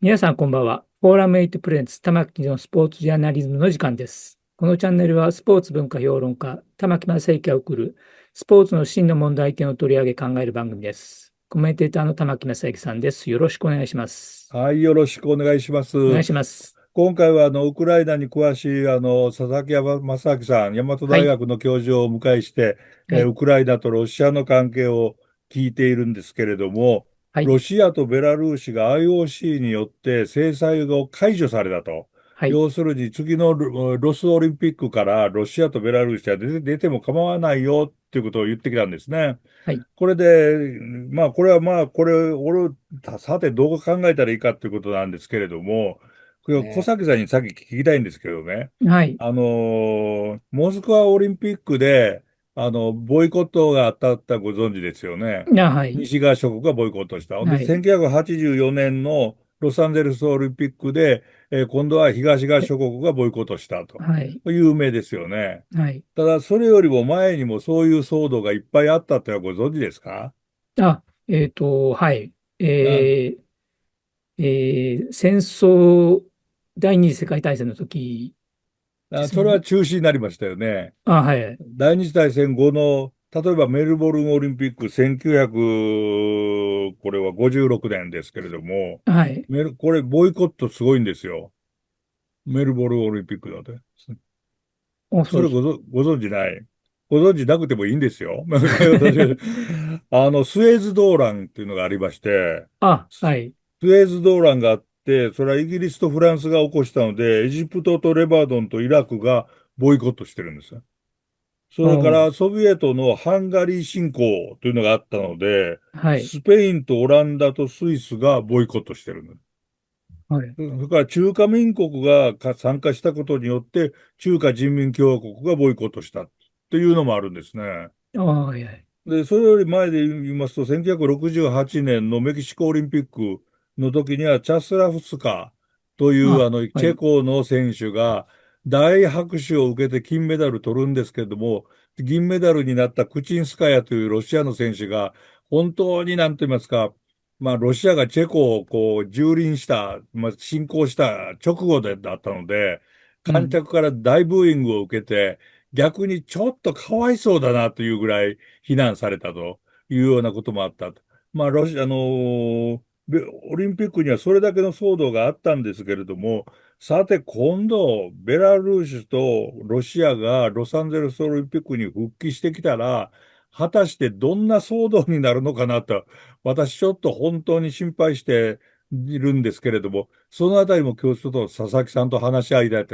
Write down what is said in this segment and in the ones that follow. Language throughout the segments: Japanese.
皆さんこんばんは。フォーラム8プレゼンツ玉木のスポーツジャーナリズムの時間です。このチャンネルはスポーツ文化評論家、玉木正之が送るスポーツの真の問題点を取り上げ考える番組です。コメンテーターの玉木正之さんです。よろしくお願いします。はい、よろしくお願いします。お願いします。今回はウクライナに詳しい佐々木正明さん、大和はい。大学の教授をお迎えして、はい。ウクライナとロシアの関係を聞いているんですけれども、はい。ロシアとベラルーシが IOC によって制裁が解除されたと。はい。要するに次のロスオリンピックからロシアとベラルーシは出ても構わないよっていうことを言ってきたんですね。はい。これで、これは俺、さてどう考えたらいいかということなんですけれども、これ小ね。崎さんにさっき聞きたいんですけどね、はい。モスクワオリンピックで、ボイコットがあったご存知ですよね。はい。西側諸国がボイコットした。で、はい。1984年のロサンゼルスオリンピックで、今度は東側諸国がボイコットしたと。はい。有名ですよね。はい。ただ、それよりも前にもそういう騒動がいっぱいあったってのはご存知ですか？はい。あ、え戦争、第二次世界大戦の時ですよね。それは中止になりましたよね。はい。第二次大戦後の、例えばメルボルンオリンピック1900、これは56年ですけれども、はい。これボイコットすごいんですよ。メルボルンオリンピックだって。そうです。ご存知ない？ご存知なくてもいいんですよ。スエズ動乱っていうのがありまして、はい。スエズ動乱があって、それはイギリスとフランスが起こしたので、エジプトとレバノンとイラクがボイコットしてるんですよ。それかうん。らソビエトのハンガリー侵攻というのがあったので、はい。スペインとオランダとスイスがボイコットしてるの。はい。それから中華民国が参加したことによって、中華人民共和国がボイコットしたっていうのもあるんですね。はい。はい。で、それより前で言いますと、1968年のメキシコオリンピックの時には、チャスラフスカというチェはい。コの選手が大拍手を受けて金メダル取るんですけれども、銀メダルになったクチンスカヤというロシアの選手が、本当になんと言いますか、ロシアがチェコを蹂躙した、侵攻した直後だったので、うん。観客から大ブーイングを受けて、逆にちょっとかわいそうだなというぐらい、非難されたというようなこともあったと。まあ、ロシア、オリンピックにはそれだけの騒動があったんですけれども、さて今度、ベラルーシとロシアがロサンゼルスオリンピックに復帰してきたら、果たしてどんな騒動になるのかなと、私ちょっと本当に心配しているんですけれども、そのあたりも今日ちょっと佐々木さんと話し合いたい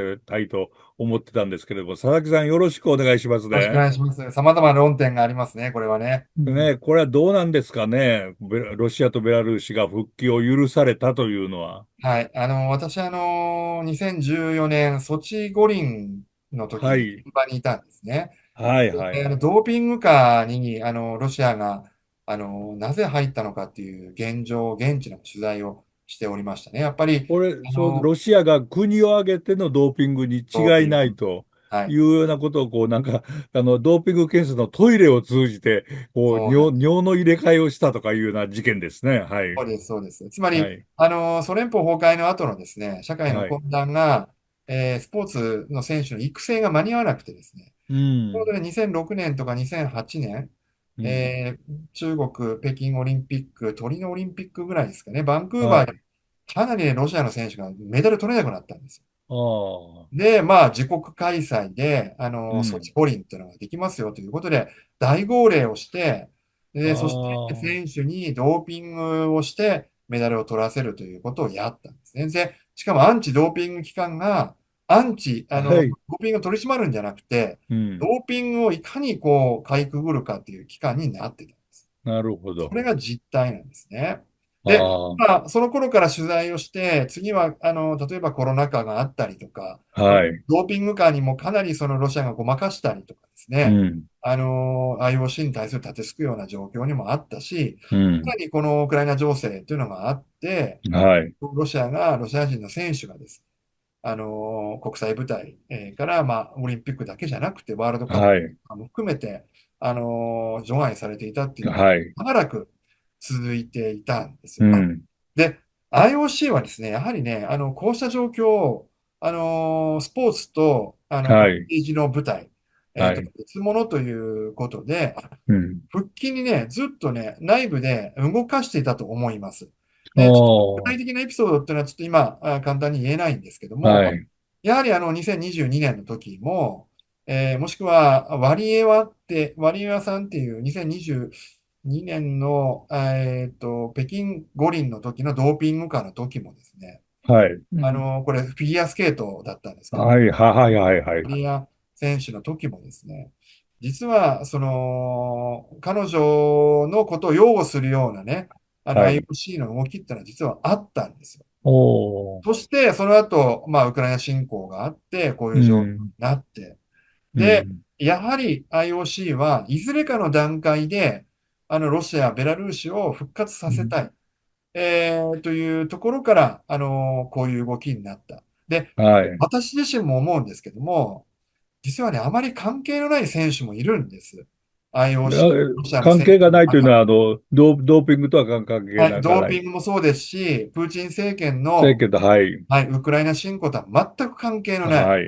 と思ってたんですけれども、佐々木さんよろしくお願いしますよろしくおね。願いします。様々な論点がありますね、これはね。うん。ね、これはどうなんですかね。ロシアとベラルーシが復帰を許されたというのは。はい。私、2014年、ソチ五輪の時にはい。現場にいたんですね。はい、はい、はい。ドーピング下に、ロシアが、なぜ入ったのかっていう現状、現地の取材をしておりましたね。やっぱり、これ、そう、ロシアが国を挙げてのドーピングに違いドーピング。ないとはい。いうようなことを、ドーピング検査のトイレを通じて、尿の入れ替えをしたとかいうような事件ですね。はい。そうです、そうです。つまり、はい。ソ連邦崩壊の後のですね、社会のはい。混乱が、スポーツの選手の育成が間に合わなくてですね、うん。ちょうどね、2006年とか2008年、うん。中国、北京オリンピック、トリノオリンピックぐらいですかね、バンクーバーではい。かなりね、ロシアの選手がメダル取れなくなったんですよ。ああ。で、まあ、自国開催で、ソチうん。五輪っていうのができますよということで、大号令をして、あで、そして選あ。手にドーピングをしてメダルを取らせるということをやったんですね。で、しかもアンチドーピング機関が、アンチ、はい。ドーピングを取り締まるんじゃなくて、ドうん。ーピングをいかにこう、かいくぐるかっていう機関になってたんです。なるほど。それが実態なんですね。で、あその頃から取材をして、次は、例えばコロナ禍があったりとか、あ、はい。ドーピング禍にもかなりそのロシアがごまかしたりとかですね、うん、IOC に対する立てつくような状況にもあったし、うん、さらにこのウクライナ情勢というのがあって、はい、ロシア人の選手がですね、国際舞台から、オリンピックだけじゃなくて、ワールドカッはい、プも含めて、除外されていたっていうのがはい、長らく続いていたんですよ。うん、で、IOC はですね、やはりね、こうした状況を、スポーツと、はい、政治の舞台、はい、別物ということで、うん。復帰にね、ずっとね、内部で動かしていたと思います。で、ちょっと具おー、体的なエピソードっていうのはちょっと今、簡単に言えないんですけども、はい、やはり2022年の時も、もしくはワリエワさんっていう2022年の、北京五輪の時のドーピング禍の時もですね、はい、うん。これフィギュアスケートだったんですけど、はい、はい、はい、はい、マリア選手の時もですね、実は、彼女のことを擁護するようなね、はい、IOC の動きってのは実はあったんですよ。おー、そして、その後、ウクライナ侵攻があって、こういうう状況にん、なって、で、うん、やはり IOC はいずれかの段階で、ロシア、ベラルーシを復活さうん、せたい、というところから、こういう動きになった。で、はい。私自身も思うんですけども、実はね、あまり関係のない選手もいるんです。IOC、ロシアの関選手係がないというの中。のは、ドーピングとは関係はい、ドーがない。ピングもそうですし、プーチン政権の、だけど、はい、はい、ウクライナ侵攻とは全く関係のない、はい、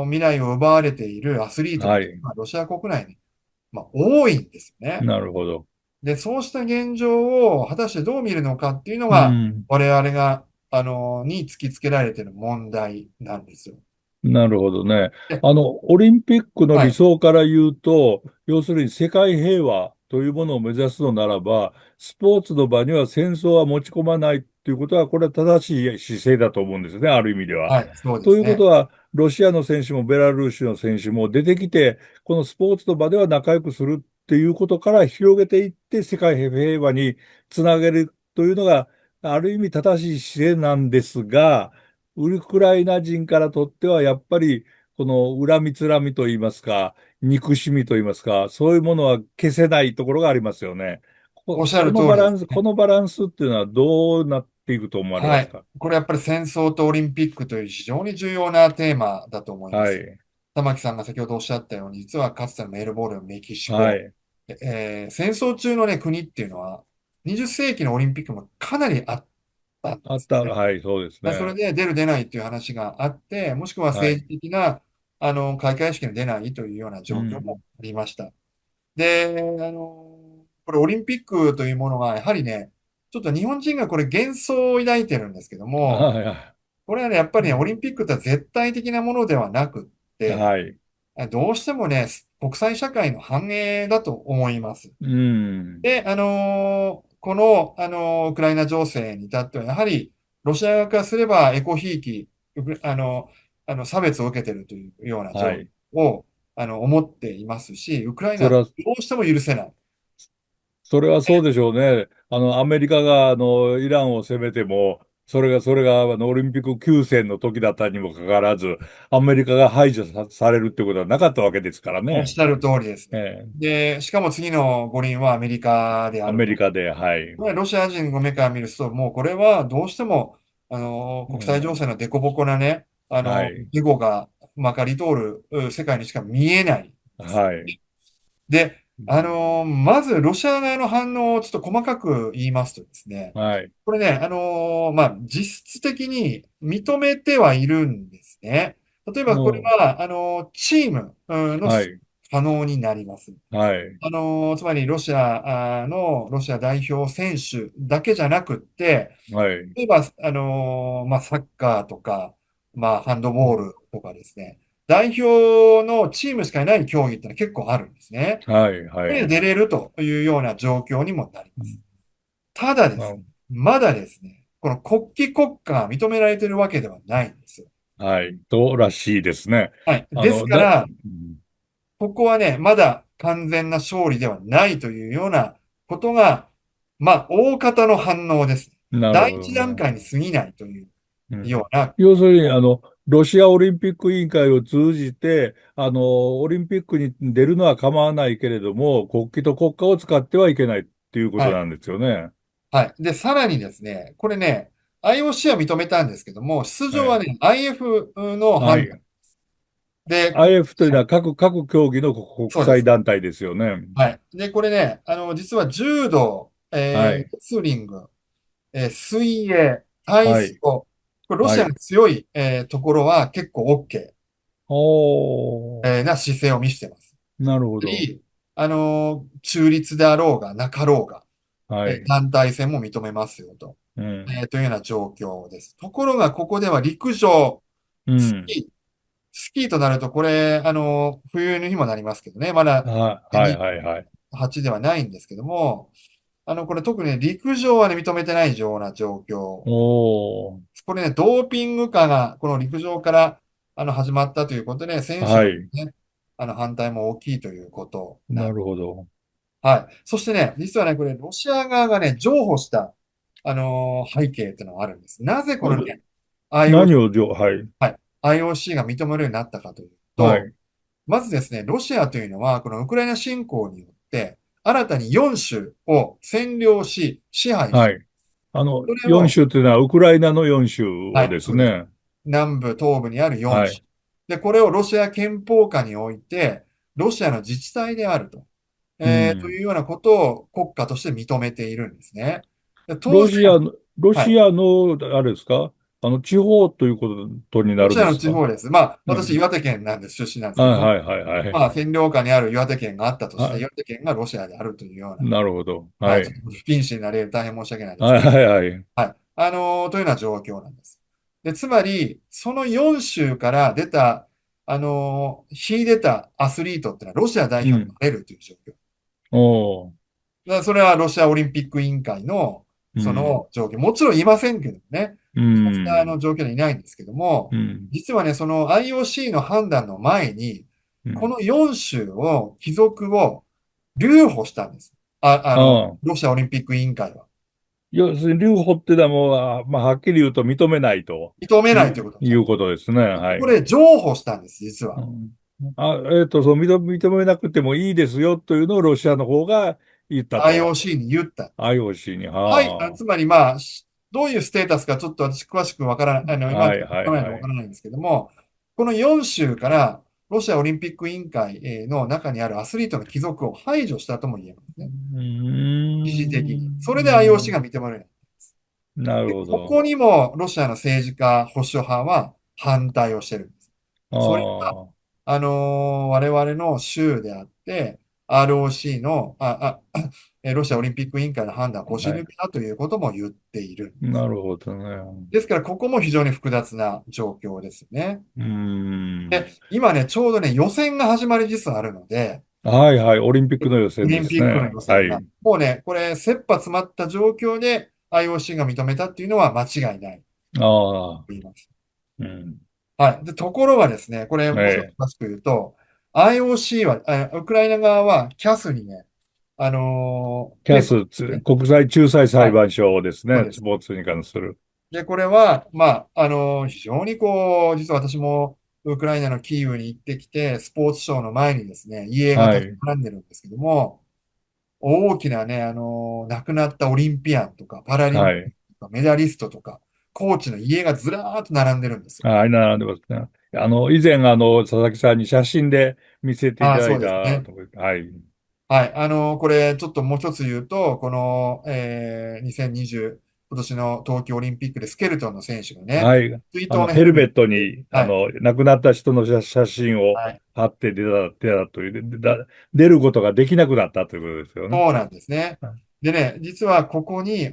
未来を奪われているアスリートが、はい、ロシア国内に、多いんですよね。なるほど。で、そうした現状を果たしてどう見るのかっていうのうが、ん。我々が、に突きつけられている問題なんですよ。なるほどね。で、オリンピックの理はい、想から言うと、要するに世界平和というものを目指すのならば、スポーツの場には戦争は持ち込まないということは、これは正しい姿勢だと思うんですね、ある意味では。はい、そうでといすね。うことは、ロシアの選手もベラルーシの選手も出てきて、このスポーツの場では仲良くするっていうことから広げていって、世界平和につなげるというのが、ある意味正しい姿勢なんですが、ウクライナ人からとっては、やっぱり、この恨みつらみといいますか、憎しみといいますか、そういうものは消せないところがありますよね。おっしゃる通りですこね。のバランスっていうのはどうなっていくと思われまはい。すか？これやっぱり戦争とオリンピックという非常に重要なテーマだと思います。はい、玉木さんが先ほどおっしゃったように、実はかつてのメールボール、メキシコ、はい、戦争中のね、国っていうのは、20世紀のオリンピックもかなりあったんであった、すね。はい、そうですね。それで出る出ないっていう話があって、もしくは政治はい、的な、開会式に出ないというようなう状況もん、ありました。で、これオリンピックというものが、やはりね、ちょっと日本人がこれ幻想を抱いてるんですけども、はこれはね、やっぱりね、オい、リンピックって絶対的なものではなくって、はい、どうしてもね、国際社会の反映だと思います。うん、で、この、ウクライナ情勢に至っては、やはり、ロシア側からすれば、エコひいき、ウク差別を受けているというような状はい。況を、思っていますし、ウクライナはどそれはうしても許せない。それはそうでしょうね。アメリカが、イランを攻めても、それが、オリンピック休戦の時だったにもかかわらず、アメリカが排除されるってことはなかったわけですからね。おっしゃる通りです。ええ、で、しかも次の五輪はアメリカであアると。メリカで、はい。ロシア人の目から見ると、もうこれはどうしても、国際情うん、勢の凸凹なね、はい。事後がまかり通る世界にしか見えないんです。はい。で、うん、まずロシア側の反応をちょっと細かく言いますとですね、はい。これね、実質的に認めてはいるんですね。例えばこれうん、は、チームのはい。可能になります。はい。つまりロシア代表選手だけじゃなくって、はい。例えば、サッカーとか、ハンドボールとかですね、代表のチームしかいない競技ってのは結構あるんですね。はい。はこれでい。出れるというような状況にもなります。うん、ただですね、うん、まだですね、この国旗国家が認められているわけではないんですよ。はい。そうらしいですね。はい。ですかうら、ん、ここはね、まだ完全な勝利ではないというようなことが、まあ、大方の反応です。なる第ほどね。一段階に過ぎないといううん。ような、要するに、ロシアオリンピック委員会を通じて、オリンピックに出るのは構わないけれども、国旗と国歌を使ってはいけないっていうことはい。なんですよね。はい。で、さらにですね、これね、IOC は認めたんですけども、出場はえね、IF のはい。判断で、IF というのは各競技の国そうです。際団体ですよね。はい。で、これね、実は柔道、はい。レスリング、水泳、体操、はい。これロシアのはい。強い、ところは結構 OK、おー。な姿勢を見せてます。なるほど。で、中立であろうがなかろうが、はい。団体戦も認めますよと、うん。というような状況です。ところが、ここでは陸上、うん。スキーとなると、これ、冬の日もなりますけどね、まだはい、はい、はい。28ではないんですけども、これ特にね陸上はね、認めてないような状況。おー。これね、ドーピング化が、この陸上から、始まったということで、選手のはい。ね、反対も大きいということなるほど。はい。そしてね、実はね、これ、ロシア側がね、譲歩した、背景っていうのがあるんです。なぜこのね、何 IOC、をはい。はい、IOC が認めるようになったかというと、はい。まずですね、ロシアというのは、このウクライナ侵攻によって、新たに4州を占領し、支配した。はい。4それを、州というのはウクライナの4州はい、そうです。ですね。南部、東部にある4州。はい。で、これをロシア憲法下において、ロシアの自治体であると。とうん。いうようなことを国家として認めているんですね。で当然、ロはい。シアの、あれですか地方ということになロシアのるんですか？地方です。まあ、私、うん。岩手県なんです、出身なんですけども、はい、はい、はい、はい。まあ、占領下にある岩手県があったとして、はい。岩手県がロシアであるというような、なるほど。はい、はい。ちょっと不謹慎な例で大変申し訳ないですはい、けど、はい、はい。はい。というような状況なんです。で、つまり、その4州から出た、秀でたアスリートっていうのはロシア代うん。表になれるという状況。おー。だからそれはロシアオリンピック委員会のそうん。の状況。もちろんいませんけどね。うそうしたん。状況にはいないんですけども、うん。実はね、その IOC の判断の前に、うん。この4州を、帰属を留保したんです。ああ。ロシアオリンピック委員会は。要するに、留保っていうのはもう、まあ、はっきり言うと認めないと認めないといういう、ことですよ。いうことですね。はい。これ、譲歩したんです、実は。うん。そう、認めなくてもいいですよというのをロシアの方が言ったと。IOC に言った。IOC に。はい、はつまりまあ、どういうステータスかちょっと私詳しくわからない、あ。今のはい、ところ聞かないとはい、はい。わからないんですけども、この4州からロシアオリンピック委員会の中にあるアスリートの帰属を排除したとも言えますね。うー一時的に。それで IOC ん。が認められない。なるで、ほど。ここにもロシアの政治家、保守派は反対をしてるんです。あそれは、あ。我々の州であって、ROC の、ロシアオリンピック委員会の判断を腰はい。抜けだということも言っている。なるほどね。ですから、ここも非常に複雑な状況ですね。うーで、ん。今ね、ちょうどね、予選が始まりつつあるので、はい、はい。オリンピックの予選でオリンピックのすね。予選が、はい。もうね、これ、切羽詰まった状況で IOC が認めたっていうのは間違いないとああ。言います。うん。はい。で、ところがですね、これ、もう少しええ。詳しく言うと、IOC は、ウクライナ側は CAS にね、提訴しキャス、てね、国際仲裁裁はい、判所ですね。そうです。スポーツに関する。で、これは、まあ、非常にこう、実は私もウクライナのキーウに行ってきて、スポーツショーの前にですね、遺影が立ちはい。並んでるんですけども、大きなね、亡くなったオリンピアンとか、パラリンピはい。アンとか、メダリストとか、コーチの遺影がずらーっと並んでるんですよ。はい、並んでますね。以前、佐々木さんに写真で見せていああ、ただいそうですね。たところ、はい。はい。これ、ちょっともう一つ言うと、この、2020、今年の東京オリンピックでスケルトンの選手がね、はい。水筒のヘヘルメッルメット、トに、はい。亡くなった人の写真をはい。貼って出たという、出ることができなくなったということですよね。そうなんですね。でね、実はここに、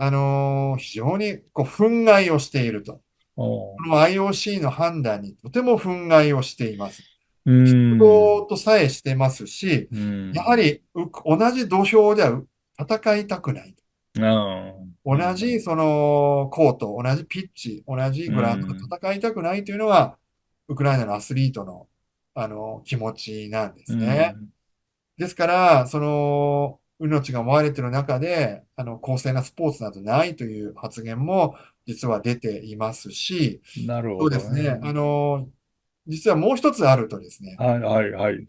非常にこう憤慨をしていると。おー。この IOC の判断にとても憤慨をしています。うー失望ん。とさえしてますし、うーん。やはり同じ土俵では戦いたくない。あー。う同じん。そのコート、同じピッチ、同じうグラウンドでん。戦いたくないというのが、ウクライナのアスリートの、気持ちなんでうすね。ん。ですから、命が奪われている中で、公正なスポーツなどないという発言も実は出ていますし、なるほそうですね。どね。実はもう一つあるとですね、はい、はい、はい。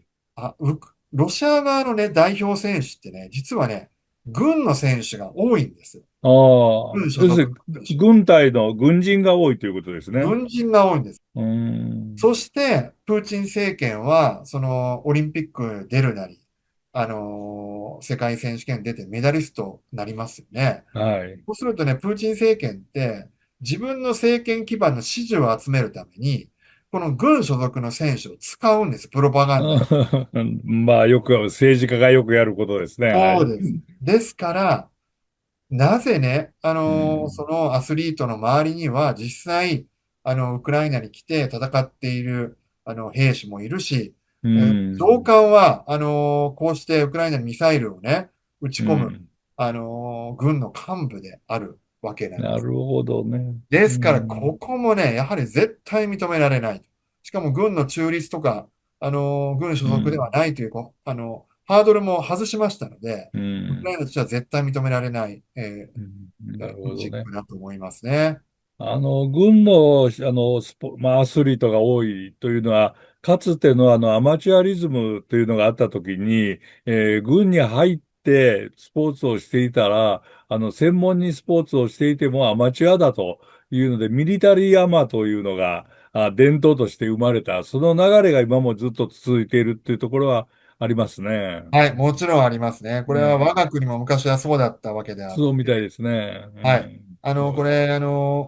ロシア側のね、代表選手ってね、実はね、軍の選手が多いんですよ。ああ、軍所属要するに、の選手。軍隊の軍人が多いということですね。軍人が多いんです。うーん。そして、プーチン政権は、その、オリンピック出るなり、世界選手権出てメダリストになりますよね。はい。そうするとね、プーチン政権って、自分の政権基盤の支持を集めるために、この軍所属の選手を使うんです、プロパガンダに。まあ、政治家がよくやることですね。はい。そうです。ですから、なぜね、うそん。のアスリートの周りには実際、ウクライナに来て戦っている、兵士もいるし、う上ん。官は、こうしてウクライナにミサイルをね、撃ち込む、うん。軍の幹部であるわけなんです。なるほどね。うですから、こん。こもね、やはり絶対認められない。しかも、軍の中立とか、軍所属ではうん。ないという、ハードルも外しましたので、うウクライん。ナとしては絶対認められない、うん。なるロジッほどね。クだと思いますね。軍の、まあ、アスリートが多いというのは、かつてのアマチュアリズムというのがあったときに、軍に入ってスポーツをしていたら、専門にスポーツをしていてもアマチュアだというので、ミリタリーアマというのが、伝統として生まれた。その流れが今もずっと続いているっていうところはありますね。はい、もちろんありますね。これは我うん。が国も昔はそうだったわけであっそうみたいて、ですね。うはい。ん。そうです。これ、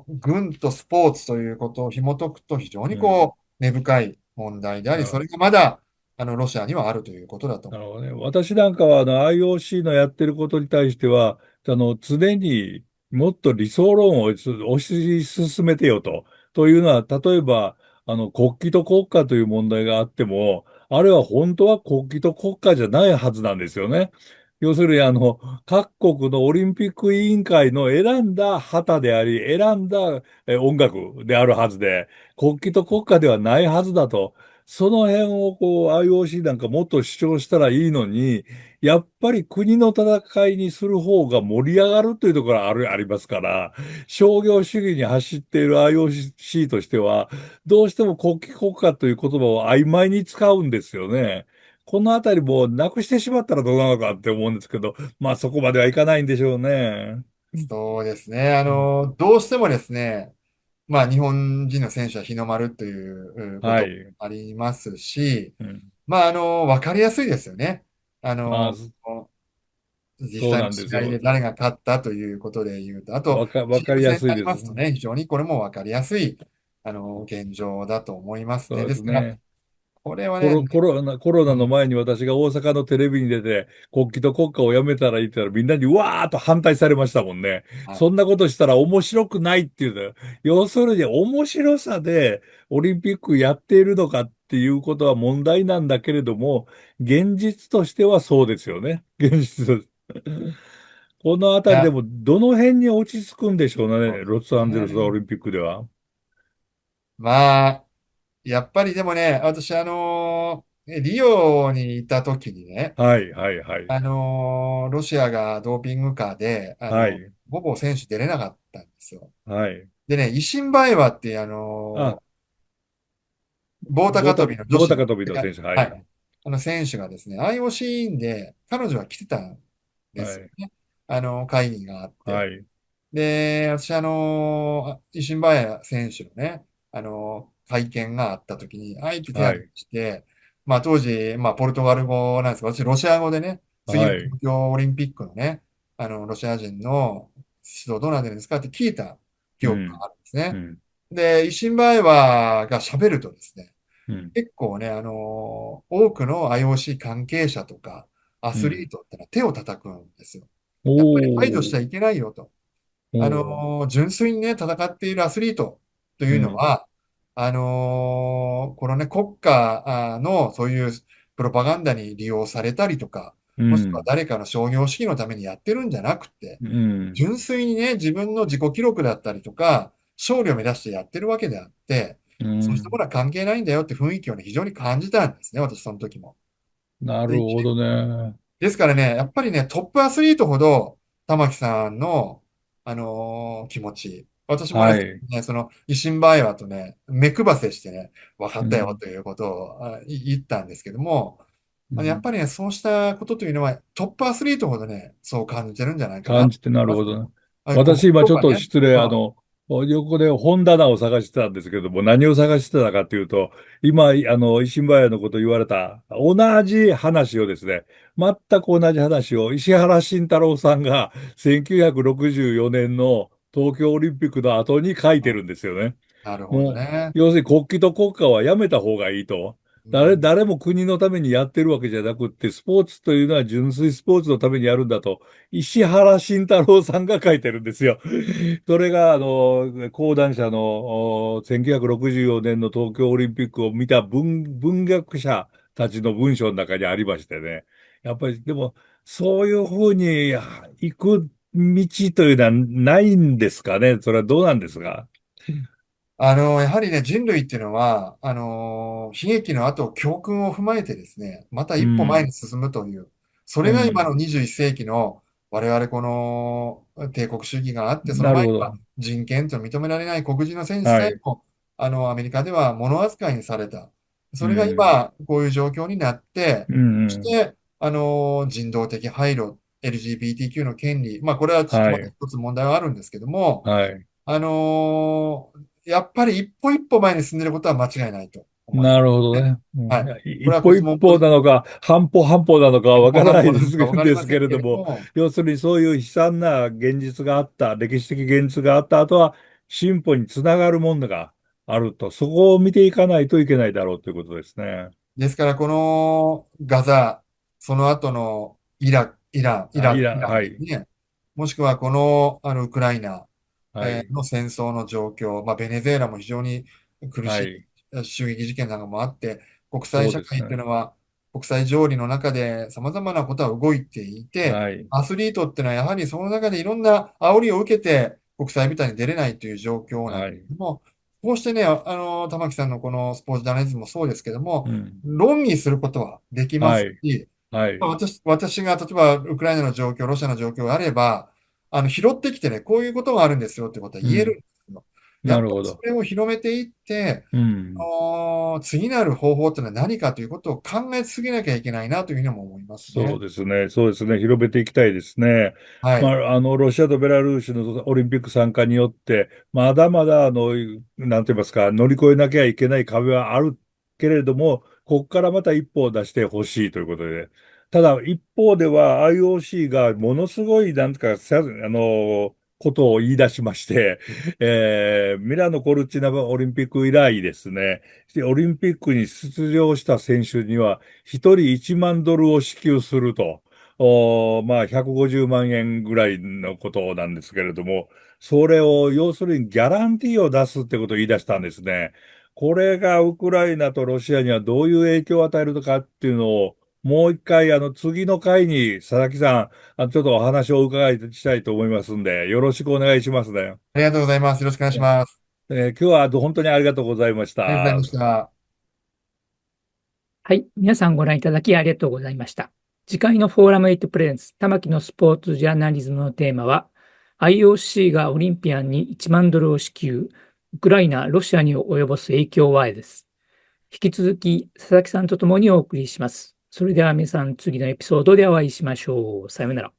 軍とスポーツということを紐解くと非常にうん。根深い問題であり、そなれがまだ、ロシアにはあるということだと思います。なるほどね。私なんかはIOC のやってることに対しては、常にもっと理想論を推し進めてよと。というのは、例えば、国旗と国家という問題があっても、あれは本当は国旗と国家じゃないはずなんですよね。要するに、各国のオリンピック委員会の選んだ旗であり、選んだ音楽であるはずで、国旗と国家ではないはずだと。その辺をIOC なんかもっと主張したらいいのに、やっぱり国の戦いにする方が盛り上がるというところがありますから、商業主義に走っている IOC としては、どうしても国旗国家という言葉を曖昧に使うんですよね。このあたりもなくしてしまったらどうなのかって思うんですけど、まあそこまではいかないんでしょうね。そうですね。うん。どうしてもですね、まあ、日本人の選手は日の丸ということもはい。ありますし、うん。まあ、わかりやすいですよね。あまあ、の、実そう際のなんですよ。試合で誰が勝ったということで言うと、あと、わかりやチーム戦になすいです。りますとね、非常にこれもわかりやすい、現状だと思いますね。そうですから、ですね。これはね、コロナのうん、前に私が大阪のテレビに出て、国旗と国歌をやめたらいいって言ったらみんなにうわーっと反対されましたもんね。はい、そんなことしたら面白くないっていうの。要するに面白さでオリンピックやっているのかっていうことは問題なんだけれども、現実としてはそうですよね。現実と。このあいや、たりでもどの辺に落ち着くんでしょうね。そうですロサンゼルスオね。リンピックでは。まあ、やっぱりでもね、私、リオにいた時にね、はい、はい、はい。ロシアがドーピング下で、はい、ほぼ選手出れなかったんですよ。はい。でね、イシンバエワっていう、あ、棒高跳びの女子の、棒高跳びの選手、はい。はい、選手がですね、IOC で彼女は来てたんではい。すよね。会議があって。はい。で、私、イシンバエワ選手のね、会見があった時に、あえて手挙げはい。して、まあ当時、まあポルトガル語なんですが、私ロシア語でね、次のはい。東京オリンピックのね、ロシア人の指導どうなってるんですかって聞いた記憶がうん。あるんですね。うん。で、イシンバエワが喋るとですね、うん。結構ね、多くの IOC 関係者とかアスリーうん。トってのは手を叩くんですよ。おやっぱり排除しー。ちゃいけないよと。おー。純粋にね、戦っているアスリートというのうん。は、このね、国家のそういうプロパガンダに利用されたりとか、もしくはうん。誰かの商業主義のためにやってるんじゃなくて、うん。純粋にね、自分の自己記録だったりとか、勝利を目指してやってるわけであって、うそうしたもん。のは関係ないんだよって雰囲気をね、非常に感じたんですね、私その時も。なるで、ほどね。ですからね、やっぱりね、トップアスリートほど、玉木さんの、気持ち。私もね、はい。その、維新バイワとね、目配せしてね、分かったようん。ということを言ったんですけども、うん。やっぱりね、そうしたことというのは、トップアスリートほどね、そう感じてるんじゃないかなと感じてな思いますよ。るほどな。心私今ちょっとかね。と失礼、うん。横で本棚を探してたんですけども、何を探してたかというと、今、維新bayhのこと言われた、同じ話をですね、全く同じ話を石原慎太郎さんが1964年の東京オリンピックの後に書いてるんですよね。なるほどもう、ね。要するに国旗と国歌はやめた方がいいと。うん。誰も国のためにやってるわけじゃなくって、スポーツというのは純粋スポーツのためにやるんだと、石原慎太郎さんが書いてるんですよ。それが、講談社の1964年の東京オリンピックを見た文学者たちの文章の中にありましてね。やっぱり、でも、そういうふうに行く道というのはないんですかね。それはどうなんですか？やはりね、人類っていうのは、悲劇の後、教訓を踏まえてですね、またう一歩前にん。進むという、それが今のうん。21世紀の我々この帝国主義があって、その前にはなるほど。人権と認められない黒人の戦士はい。さえも、アメリカでは物扱いにされた。それがうん。今、こういう状況になって、うん。うん。そして、人道的配慮、LGBTQ の権利、まあ、これはちょっとまたはい。一つ問題はあるんですけども、はい。やっぱり一歩一歩前に進んでいることは間違いないと思いますなるほどね。ね。うん、はい。いや一これは歩一もうポジ、歩なのか、半歩半歩なのかはわから半歩半歩なのないですけど、か分かりですませんけけれども、れども、要するにそういう悲惨な現実があった、歴史的現実があった後は、進歩につながるものがあると、そこを見ていかないといけないだろうということですね。ですからこのガザ、その後のイランはい。ですね。もしくはこの、ウクライナ、はい。の戦争の状況、まあ、ベネズエラも非常に苦しはい。い襲撃事件なんかもあって、国際そう社会っていうですね。のは、国際条理の中で様々なことは動いていて、はい。アスリートっていうのはやはりその中でいろんな煽りを受けて国際舞台に出れないという状況なんですはい。けども、こうしてね、玉木さんのこのスポーツジャーナリズムもそうですけども、うん。論議することはできまはい。すし、はい。私が例えばウクライナの状況、ロシアの状況があれば、拾ってきてね、こういうことがあるんですよってことは言えるんうん。ですよ。やっぱりなるほど。それを広めていって、うん。次なる方法っていうのは何かということを考え続けなきゃいけないなというふうにも思いますそうね。ですね。そうですね。広めていきたいですね。はい。ロシアとベラルーシのオリンピック参加によって、まだまだ、なんて言いますか、乗り越えなきゃいけない壁はあるけれども、ここからまた一歩を出してほしいということで。ただ、一方では IOC がものすごい、なんか、ことを言い出しまして、ミラノ・コルチナオリンピック以来ですね、オリンピックに出場した選手には、一人1万ドルを支給すると、まあ、150万円ぐらいのことなんですけれども、それを、要するにギャランティーを出すってことを言い出したんですね。これがウクライナとロシアにはどういう影響を与えるのかっていうのを、もう一回、次の回に、佐々木さん、ちょっとお話をお伺いしたいと思いますんで、よろしくお願いしますね。ありがとうございます。よろしくお願いします。今日は本当にありがとうございましありがとうごた。ざいました。はい。皆さんご覧いただきありがとうございました。次回のフォーラム8プレゼンツ玉木のスポーツジャーナリズムのテーマは IOC がオリンピアンに1万ドルを支給、ウクライナ、ロシアに及ぼす影響はです。引き続き佐々木さんと共にお送りします。それでは皆さん次のエピソードでお会いしましょう。さようなら。